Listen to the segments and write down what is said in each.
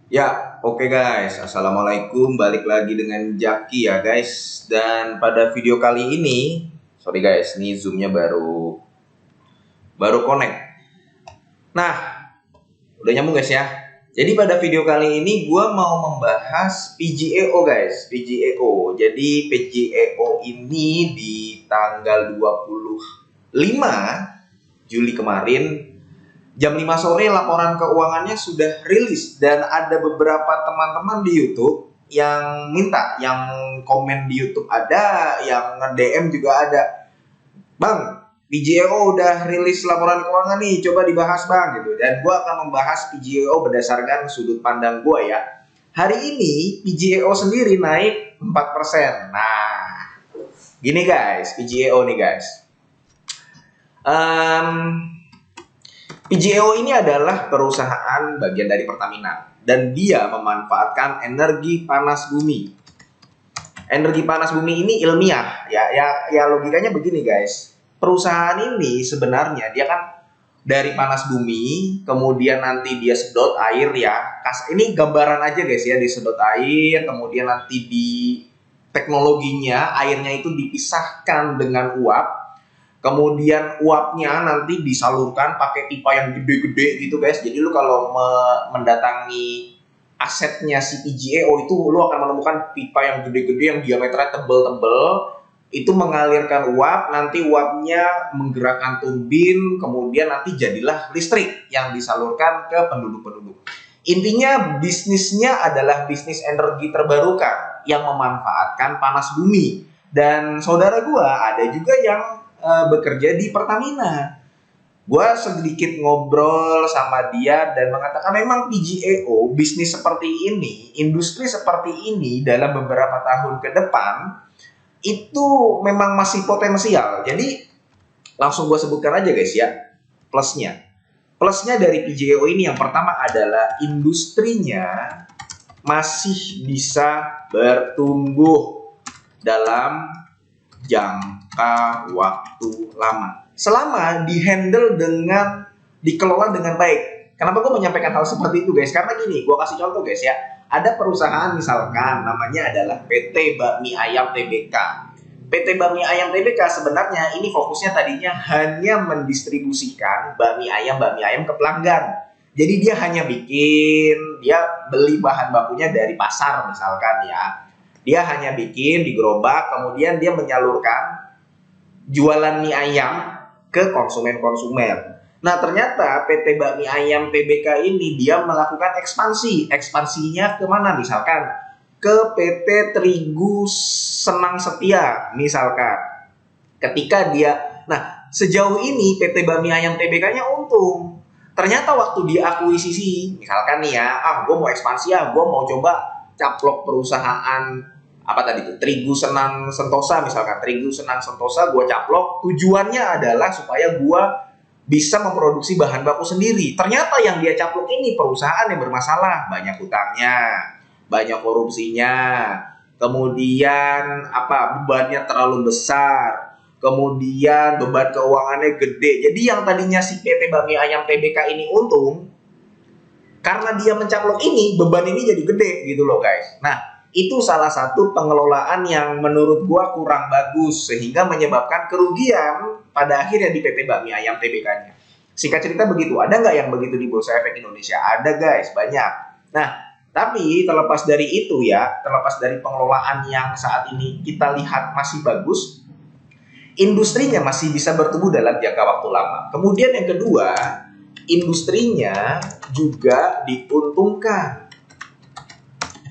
Ya, oke guys. Assalamualaikum. Balik lagi dengan Jaki ya guys. Dan pada video kali ini, sorry guys, ini zoomnya baru connect. Nah, udah nyambung guys ya. Jadi pada video kali ini gue mau membahas PGEO guys. PGEO. Jadi PGEO ini di tanggal 25 Juli kemarin jam 5 sore laporan keuangannya sudah rilis dan ada beberapa teman-teman di YouTube yang minta, yang komen di YouTube ada, yang nge-DM juga ada. Bang, PGEO udah rilis laporan keuangan nih, coba dibahas bang gitu. Dan gue akan membahas PGEO berdasarkan sudut pandang gue ya. Hari ini PGEO sendiri naik 4%. Nah, gini guys, PGEO nih guys. PGEO ini adalah perusahaan bagian dari Pertamina dan dia memanfaatkan energi panas bumi. Energi panas bumi ini ilmiah ya logikanya begini guys. Perusahaan ini sebenarnya dia kan dari panas bumi, kemudian nanti dia sedot air ya. Ini gambaran aja guys ya, disedot air, kemudian nanti di teknologinya airnya itu dipisahkan dengan uap. Kemudian uapnya nanti disalurkan pakai pipa yang gede-gede gitu guys. Jadi lu kalau mendatangi asetnya si PGEO itu lu akan menemukan pipa yang gede-gede yang diameternya tebel-tebel. Itu mengalirkan uap, nanti uapnya menggerakkan turbin, kemudian nanti jadilah listrik yang disalurkan ke penduduk-penduduk. Intinya bisnisnya adalah bisnis energi terbarukan yang memanfaatkan panas bumi. Dan saudara gua ada juga yang bekerja di Pertamina. Gue sedikit ngobrol sama dia dan mengatakan memang PGEO bisnis seperti ini, industri seperti ini dalam beberapa tahun ke depan itu memang masih potensial. Jadi langsung gue sebutkan aja guys ya plusnya. Plusnya dari PGEO ini yang pertama adalah industrinya masih bisa bertumbuh dalam jangka waktu lama. Selama dihandle dengan, dikelola dengan baik. Kenapa gue menyampaikan hal seperti itu guys? Karena gini, gue kasih contoh guys ya. Ada perusahaan misalkan namanya adalah PT Bakmi Ayam TBK. PT Bakmi Ayam TBK sebenarnya ini fokusnya tadinya hanya mendistribusikan bakmi ayam ke pelanggan. Jadi dia hanya bikin, dia beli bahan bakunya dari pasar misalkan ya. Dia hanya bikin di gerobak, kemudian dia menyalurkan jualan mie ayam ke konsumen-konsumen. Nah, ternyata PT Bakmi Ayam TBK ini dia melakukan ekspansi. Ekspansinya kemana? Misalkan ke PT Terigu Senang Setia, misalkan. Ketika dia, nah sejauh ini PT Bakmi Ayam TBK-nya untung. Ternyata waktu dia akuisisi, misalkan nih ya, gue mau ekspansi ya, gue mau coba caplok perusahaan apa tadi itu Terigu Senang Sentosa misalkan, Terigu Senang Sentosa gue caplok, tujuannya adalah supaya gue bisa memproduksi bahan baku sendiri. Ternyata yang dia caplok ini perusahaan yang bermasalah, banyak hutangnya, banyak korupsinya, kemudian apa bebannya terlalu besar, kemudian beban keuangannya gede. Jadi yang tadinya si PT Bakmi Ayam TBK ini untung, karena dia mencaplok ini, beban ini jadi gede gitu loh guys. Nah, itu salah satu pengelolaan yang menurut gua kurang bagus sehingga menyebabkan kerugian pada akhirnya di PT Bakmi Ayam TBK-nya. Singkat cerita begitu. Ada nggak yang begitu di Bursa Efek Indonesia? Ada guys, banyak. Nah, tapi terlepas dari itu ya, terlepas dari pengelolaan yang saat ini kita lihat masih bagus, industrinya masih bisa bertumbuh dalam jangka waktu lama. Kemudian yang kedua, industrinya juga diuntungkan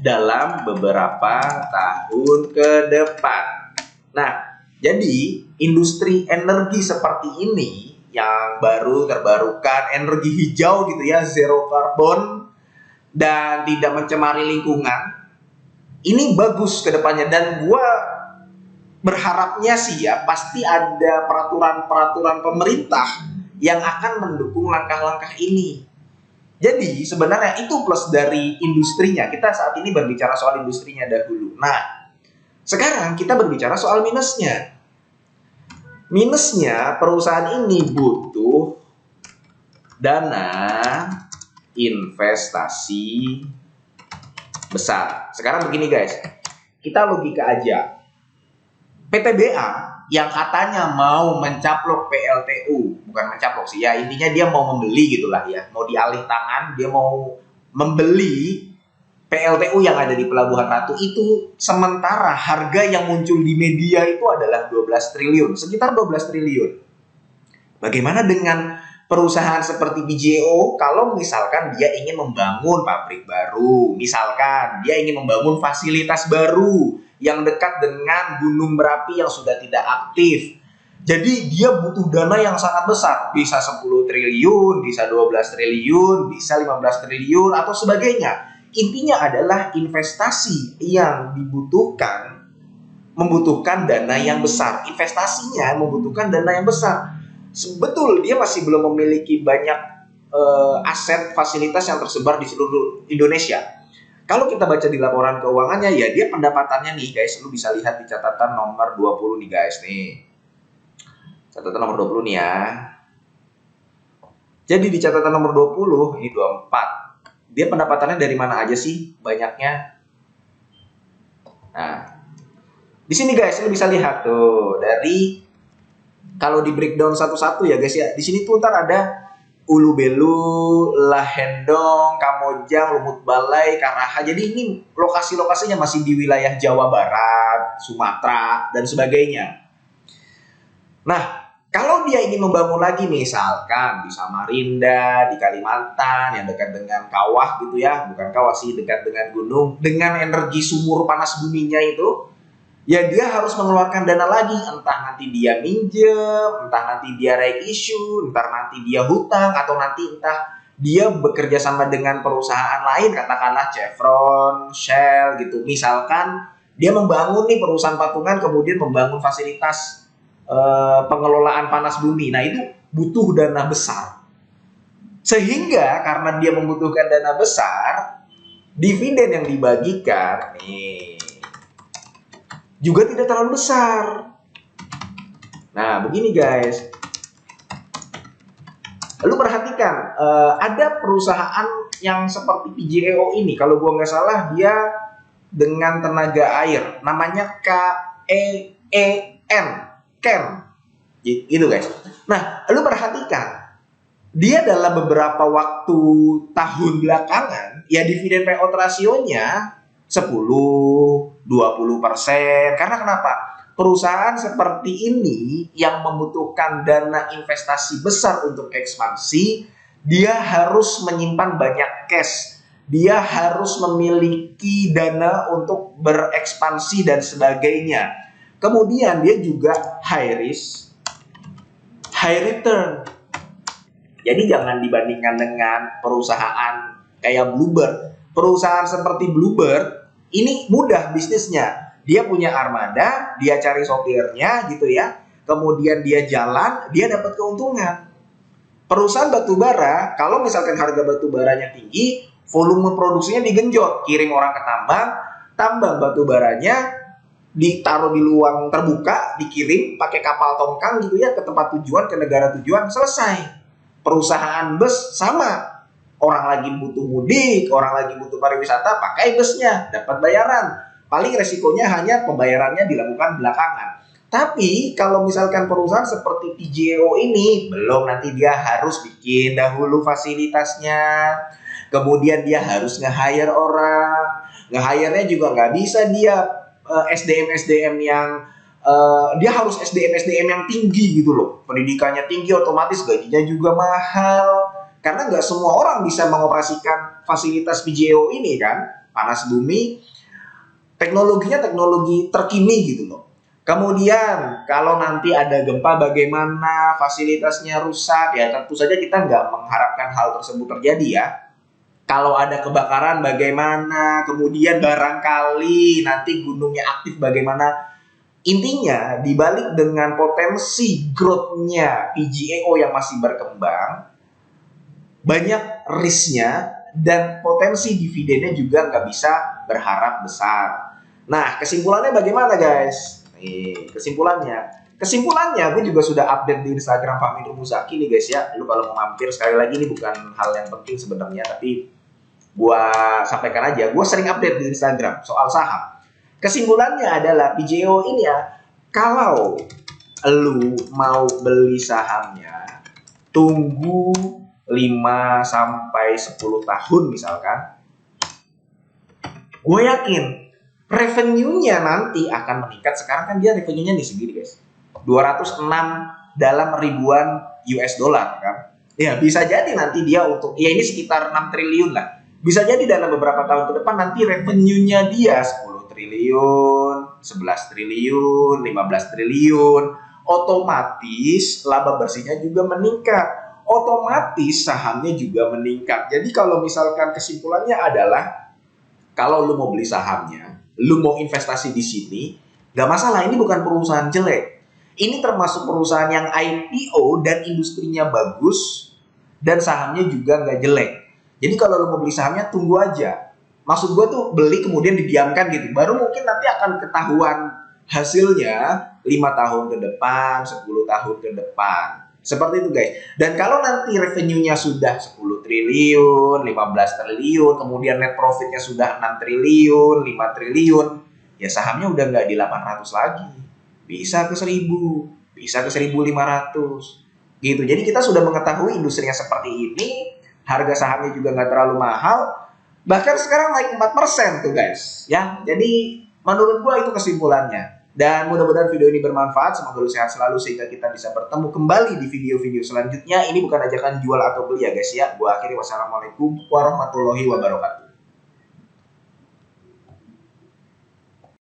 dalam beberapa tahun ke depan. Nah, jadi industri energi seperti ini yang baru terbarukan, energi hijau gitu ya, zero carbon dan tidak mencemari lingkungan, ini bagus ke depannya. Dan gue berharapnya sih ya pasti ada peraturan-peraturan pemerintah yang akan mendukung langkah-langkah ini. Jadi sebenarnya itu plus dari industrinya. Kita saat ini berbicara soal industrinya dahulu. Nah, sekarang kita berbicara soal minusnya. Minusnya perusahaan ini butuh dana investasi besar. Sekarang begini guys, kita logika aja. PTBA yang katanya mau mencaplok PLTU, bukan mencaplok sih ya, intinya dia mau membeli gitulah ya, mau dialih tangan, dia mau membeli PLTU yang ada di Pelabuhan Ratu itu, sementara harga yang muncul di media itu adalah 12 triliun, sekitar 12 triliun. Bagaimana dengan perusahaan seperti PJO kalau misalkan dia ingin membangun pabrik baru, misalkan dia ingin membangun fasilitas baru yang dekat dengan gunung berapi yang sudah tidak aktif. Jadi dia butuh dana yang sangat besar, bisa 10 triliun, bisa 12 triliun, bisa 15 triliun atau sebagainya. Intinya adalah investasi yang membutuhkan dana yang besar. Investasinya membutuhkan dana yang besar. Betul, dia masih belum memiliki banyak aset fasilitas yang tersebar di seluruh Indonesia. Kalau kita baca di laporan keuangannya, ya dia pendapatannya nih guys, lu bisa lihat di catatan nomor 20 nih guys nih. Catatan nomor 20 nih ya. Jadi di catatan nomor 20, ini 24. Dia pendapatannya dari mana aja sih banyaknya? Nah, di sini guys, lu bisa lihat tuh dari kalau di breakdown satu-satu ya guys ya. Di sini tuh ntar ada Ulu Belu, Lahendong, Kamojang, Lumut Balai, Karaha. Jadi ini lokasi-lokasinya masih di wilayah Jawa Barat, Sumatera, dan sebagainya. Nah, kalau dia ingin membangun lagi misalkan di Samarinda, di Kalimantan, yang dekat dengan kawah gitu ya, bukan kawah sih, dekat dengan gunung, dengan energi sumur panas buminya itu, ya dia harus mengeluarkan dana lagi, entah nanti dia minjem, entah nanti dia right issue, entah nanti dia hutang, atau nanti entah dia bekerja sama dengan perusahaan lain, katakanlah Chevron, Shell gitu. Misalkan dia membangun nih perusahaan patungan, kemudian membangun fasilitas pengelolaan panas bumi. Nah itu butuh dana besar. Sehingga karena dia membutuhkan dana besar, dividen yang dibagikan nih juga tidak terlalu besar. Nah, begini guys. Lu perhatikan, ada perusahaan yang seperti PJO ini, kalau gua nggak salah dia dengan tenaga air, namanya KEEN, KEN, gitu guys. Nah, lu perhatikan, dia dalam beberapa waktu tahun belakangan, ya dividen payout rasionya 10-20%. Karena kenapa? Perusahaan seperti ini yang membutuhkan dana investasi besar untuk ekspansi, dia harus menyimpan banyak cash. Dia harus memiliki dana untuk berekspansi dan sebagainya. Kemudian dia juga high risk, high return. Jadi jangan dibandingkan dengan perusahaan kayak Bluebird. Perusahaan seperti Bluebird ini mudah bisnisnya. Dia punya armada, dia cari sopirnya gitu ya. Kemudian dia jalan, dia dapat keuntungan. Perusahaan batubara, kalau misalkan harga batubaranya tinggi, volume produksinya digenjot, kirim orang ke tambang, tambang batubaranya ditaruh di ruang terbuka, dikirim pakai kapal tongkang gitu ya ke tempat tujuan, ke negara tujuan, selesai. Perusahaan bus sama, orang lagi butuh mudik, orang lagi butuh pariwisata, pakai busnya, dapat bayaran. Paling resikonya hanya pembayarannya dilakukan belakangan. Tapi kalau misalkan perusahaan seperti PJO ini, belum, nanti dia harus bikin dahulu fasilitasnya, kemudian dia harus nge-hire orang, nge-hire-nya juga nggak bisa dia SDM yang dia harus SDM yang tinggi gitu loh. Pendidikannya tinggi, otomatis gajinya juga mahal. Karena nggak semua orang bisa mengoperasikan fasilitas PJO ini kan. Panas bumi, teknologinya teknologi terkini gitu loh. Kemudian kalau nanti ada gempa bagaimana, fasilitasnya rusak, ya tentu saja kita nggak mengharapkan hal tersebut terjadi ya. Kalau ada kebakaran bagaimana, kemudian barangkali nanti gunungnya aktif bagaimana. Intinya dibalik dengan potensi growth-nya PJO yang masih berkembang, banyak risknya dan potensi dividennya juga nggak bisa berharap besar. Nah, kesimpulannya bagaimana guys? Nih, kesimpulannya gue juga sudah update di Instagram Fahmi Muzaki nih guys ya. Lu kalau mau mampir, sekali lagi ini bukan hal yang penting sebenarnya, tapi gua sampaikan aja, gua sering update di Instagram soal saham. Kesimpulannya adalah PJO ini ya, kalau lu mau beli sahamnya, tunggu 5 sampai 10 tahun misalkan, gue yakin revenue-nya nanti akan meningkat. Sekarang kan dia revenue-nya nih segini guys, 206 dalam ribuan US dollar kan. Ya bisa jadi nanti dia untuk, ya ini sekitar 6 triliun lah. Bisa jadi dalam beberapa tahun ke depan nanti revenue-nya dia 10 triliun, 11 triliun, 15 triliun. Otomatis laba bersihnya juga meningkat. Otomatis sahamnya juga meningkat. Jadi kalau misalkan kesimpulannya adalah, kalau lu mau beli sahamnya, lu mau investasi di sini, gak masalah. Ini bukan perusahaan jelek. Ini termasuk perusahaan yang IPO dan industrinya bagus dan sahamnya juga gak jelek. Jadi kalau lu mau beli sahamnya, tunggu aja. Maksud gue tuh beli kemudian didiamkan gitu. Baru mungkin nanti akan ketahuan hasilnya 5 tahun ke depan, 10 tahun ke depan. Seperti itu guys. Dan kalau nanti revenue-nya sudah 10 triliun, 15 triliun, kemudian net profit-nya sudah 6 triliun, 5 triliun, ya sahamnya udah nggak di 800 lagi. Bisa ke 1000, bisa ke 1500. Gitu. Jadi kita sudah mengetahui industrinya seperti ini, harga sahamnya juga nggak terlalu mahal, bahkan sekarang naik 4% tuh guys. Ya, jadi menurut gua itu kesimpulannya. Dan mudah-mudahan video ini bermanfaat. Semoga lu sehat selalu sehingga kita bisa bertemu kembali di video-video selanjutnya. Ini bukan ajakan jual atau beli ya guys ya. Gua akhiri, wassalamualaikum warahmatullahi wabarakatuh.